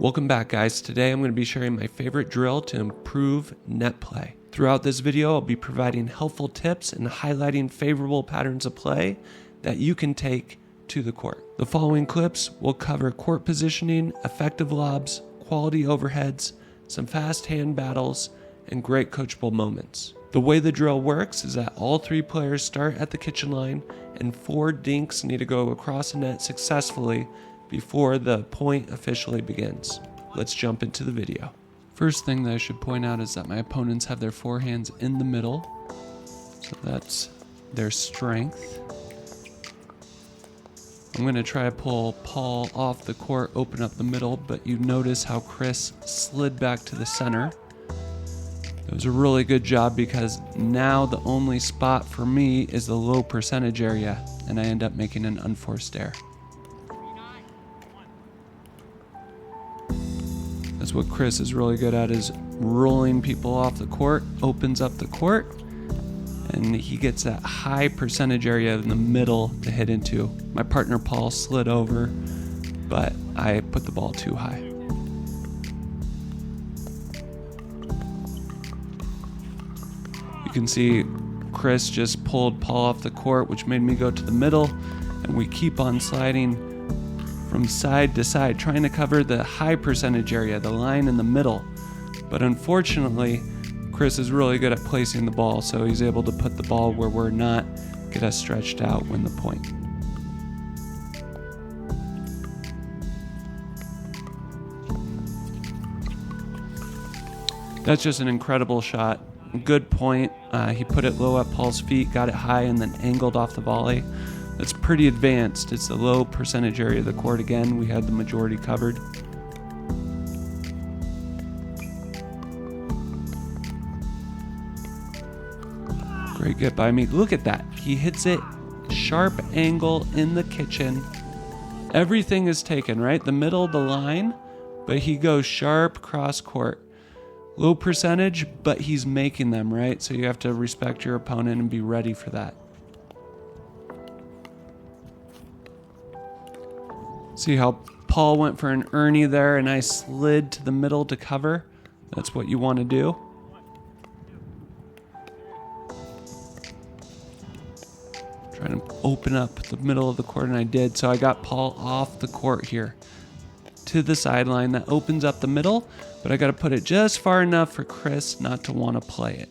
Welcome back, guys. Today I'm going to be sharing my favorite drill to improve net play. Throughout this video, I'll be providing helpful tips and highlighting favorable patterns of play that you can take to the court. The following clips will cover court positioning, effective lobs, quality overheads, some fast hand battles, and great coachable moments. The way the drill works is that all three players start at the kitchen line and 4 dinks need to go across the net successfully before the point officially begins. Let's jump into the video. First thing that I should point out is that my opponents have their forehands in the middle, so that's their strength. I'm going to try to pull Paul off the court, open up the middle, but you notice how Chris slid back to the center. It was a really good job because now the only spot for me is the low percentage area, and I end up making an unforced error. That's what Chris is really good at, is rolling people off the court, opens up the court, and he gets that high percentage area in the middle to hit into. My partner Paul slid over, but I put the ball too high. You can see Chris just pulled Paul off the court, which made me go to the middle, and we keep on sliding from side to side, trying to cover the high percentage area, the line in the middle. But unfortunately, Chris is really good at placing the ball, so he's able to put the ball where we're not, get us stretched out, win the point. That's just an incredible shot. Good point. He put it low at Paul's feet, got it high, and then angled off the volley. That's pretty advanced. It's the low percentage area of the court again. We had the majority covered. Great get by me. Look at that. He hits it sharp angle in the kitchen. Everything is taken, right? The middle, the line, but he goes sharp cross court. Low percentage, but he's making them, right? So you have to respect your opponent and be ready for that. See how Paul went for an Ernie there and I slid to the middle to cover? That's what you want to do. Trying to open up the middle of the court, and I did. So I got Paul off the court here to the sideline. That opens up the middle, but I got to put it just far enough for Chris not to want to play it.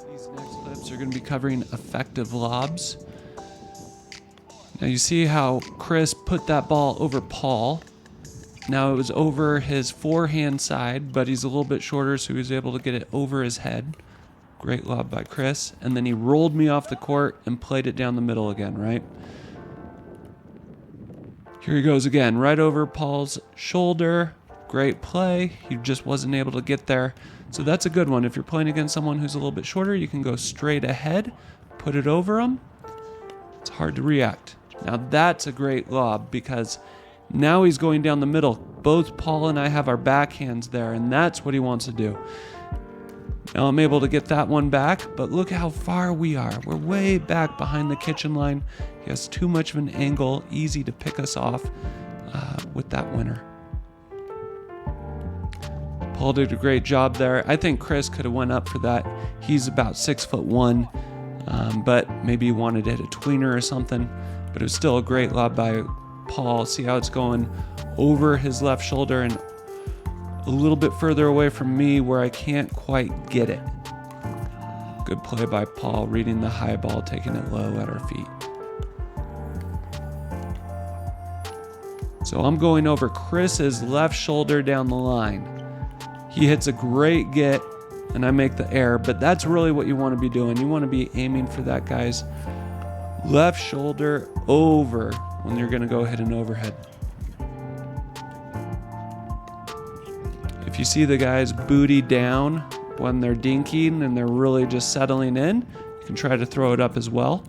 These next clips are going to be covering effective lobs. Now you see how Chris put that ball over Paul. Now it was over his forehand side, but he's a little bit shorter, so he was able to get it over his head. Great lob by Chris. And then he rolled me off the court and played it down the middle again, right? Here he goes again, right over Paul's shoulder. Great play. He just wasn't able to get there. So that's a good one. If you're playing against someone who's a little bit shorter, you can go straight ahead, put it over him. It's hard to react. Now that's a great lob because now he's going down the middle. Both Paul and I have our backhands there, and that's what he wants to do. Now I'm able to get that one back, but look how far we are. We're way back behind the kitchen line. He has too much of an angle, easy to pick us off with that winner. Paul did a great job there. I think Chris could have went up for that. He's about 6'1", but maybe he wanted to hit a tweener or something. But it was still a great lob by Paul. See how it's going over his left shoulder and a little bit further away from me where I can't quite get it. Good play by Paul, reading the high ball, taking it low at our feet. So I'm going over Chris's left shoulder down the line. He hits a great get and I make the error, but that's really what you want to be doing. You want to be aiming for that guy's left shoulder over when you're going to go hit an overhead. If you see the guy's booty down when they're dinking and they're really just settling in, you can try to throw it up as well.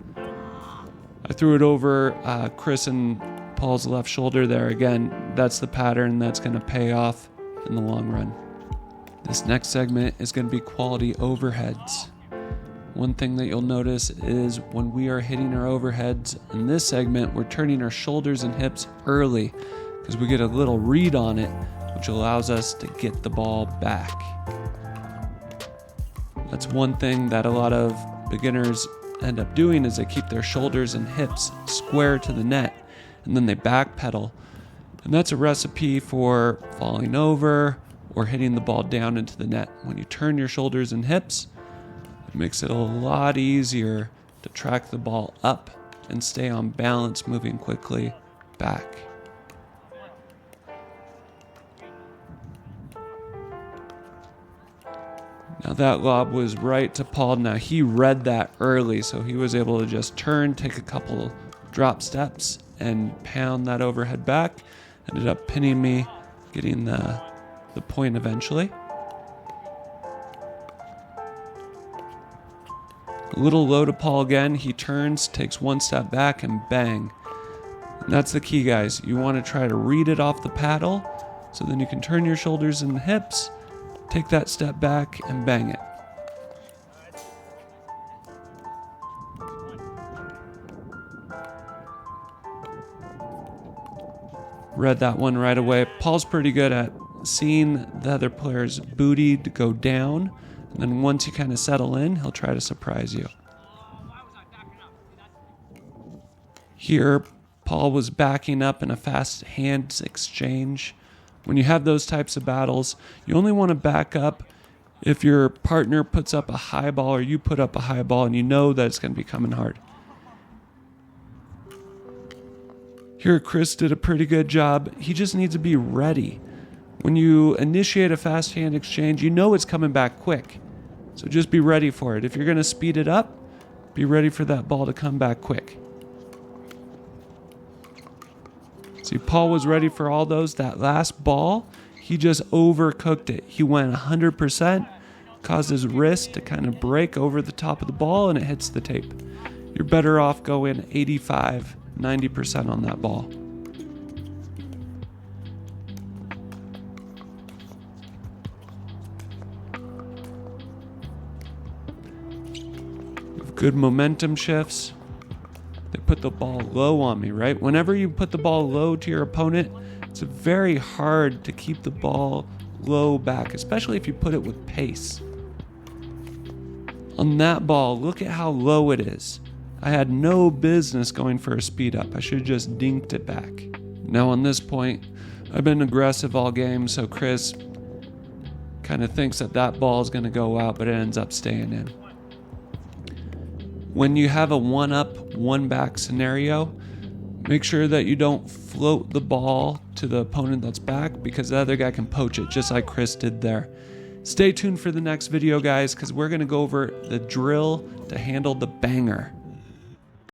I threw it over Chris and Paul's left shoulder there. Again, that's the pattern that's going to pay off in the long run. This next segment is going to be quality overheads. One thing that you'll notice is when we are hitting our overheads in this segment, we're turning our shoulders and hips early because we get a little read on it which allows us to get the ball back. That's one thing that a lot of beginners end up doing, is they keep their shoulders and hips square to the net, and then they backpedal. And that's a recipe for falling over or hitting the ball down into the net. When you turn your shoulders and hips, it makes it a lot easier to track the ball up and stay on balance, moving quickly back. Now that lob was right to Paul. Now he read that early, so he was able to just turn, take a couple drop steps, and pound that overhead back. Ended up pinning me, getting the point eventually. A little low to Paul again. He turns, takes one step back, and bang. And that's the key, guys. You want to try to read it off the paddle, so then you can turn your shoulders and hips, take that step back, and bang it. Read that one right away. Paul's pretty good at seeing the other player's booty to go down, and then once you kind of settle in, he'll try to surprise you. Here, Paul was backing up in a fast hands exchange. When you have those types of battles, you only want to back up if your partner puts up a high ball or you put up a high ball and you know that it's going to be coming hard. Here, Chris did a pretty good job. He just needs to be ready. When you initiate a fast hand exchange, you know it's coming back quick. So just be ready for it. If you're going to speed it up, be ready for that ball to come back quick. See, Paul was ready for all those. That last ball, he just overcooked it. He went 100%, caused his wrist to kind of break over the top of the ball, and it hits the tape. You're better off going 85, 90% on that ball. With good momentum shifts, they put the ball low on me, right? Whenever you put the ball low to your opponent, it's very hard to keep the ball low back, especially if you put it with pace. On that ball, look at how low it is. I had no business going for a speed up. I should have just dinked it back. Now on this point, I've been aggressive all game, so Chris kind of thinks that that ball is going to go out, but it ends up staying in. When you have a one up, one back scenario, make sure that you don't float the ball to the opponent that's back, because the other guy can poach it, just like Chris did there. Stay tuned for the next video, guys, because we're going to go over the drill to handle the banger.